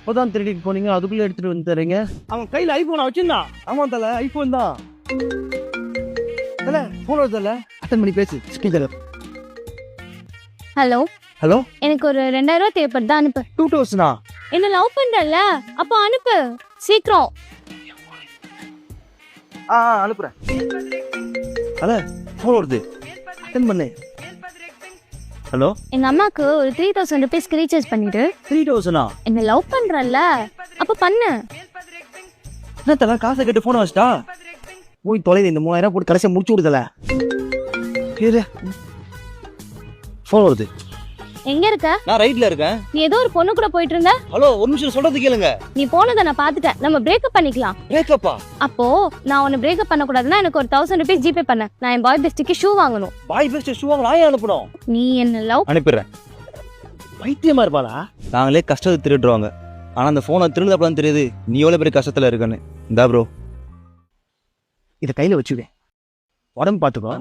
இப்போதான் திருடிட்டு போனீங்க, அதுக்குள்ள எடுத்துட்டு வந்து தரீங்க. அவன் கையில ஐபோன் வச்சிருந்தான். ஆமா தல, ஐபோன் தான் தல. போன் வருதுல்ல, அட்டன் பண்ணி பேசு. ஸ்பீக்கர். ஹலோ ஹலோ, எனக்கு ஒரு 2000 ரூபாய் தேவைப்படுது, அனுப்பு. 2000 என்ன லவ் பண்றல, அப்ப அனுப்பு சீக்கிரம். அனுப்புறேன். தல போன் வருது, அட்டன் பண்ணு. ஹலோ, எங்க அம்மாக்கு ஒரு 3000 ருபீஸ்க்கு ரீசார்ஜ் பண்ணிட்டு. 3000 என்ன லவ் பண்றல, அப்ப பண்ணு. என்ன தல, காசை கேட்டு போன வச்சிட்டா? போய் தொலைது. இந்த 3000 போட்டு கடைசியா முடிச்சு விடுதல. போன் வருது. எங்க இருக்க? நான் ரைட்ல இருக்கேன். நீ ஏதோ ஒரு பொண்ணு கூட போயிட்டு இருந்த. ஹலோ, ஒரு நிமிஷம் சொல்றது கேளுங்க. நீ போனதை நான் பாத்துட்டேன். நம்ம பிரேக்கப் பண்ணிக்கலாம். பிரேக்கப்பா? அப்போ நான் உன்னை பிரேக்கப் பண்ண கூடாதுன்னா எனக்கு ஒரு 1000 ருபீஸ் ஜிபே பண்ண. நான் என் பாய் பெஸ்டிக்கு ஷூ வாங்கணும். பாய் பெஸ்ட் ஷூ வாங்க நான் அனுப்பணும். நீ என்ன லவ் அனுப்பிடுறேன். பைத்தியமா இருப்பாளா? நாங்களே கஷ்டத்தை திருடுறோங்க, ஆனா அந்த போனை திருடுறப்பதான் தெரியுது நீ எவ்வளவு பெரிய கஷ்டத்துல இருக்கன்னு. இந்தா ப்ரோ, இதை கையில வச்சுக்க, உடம்பு பாத்துக்கோ.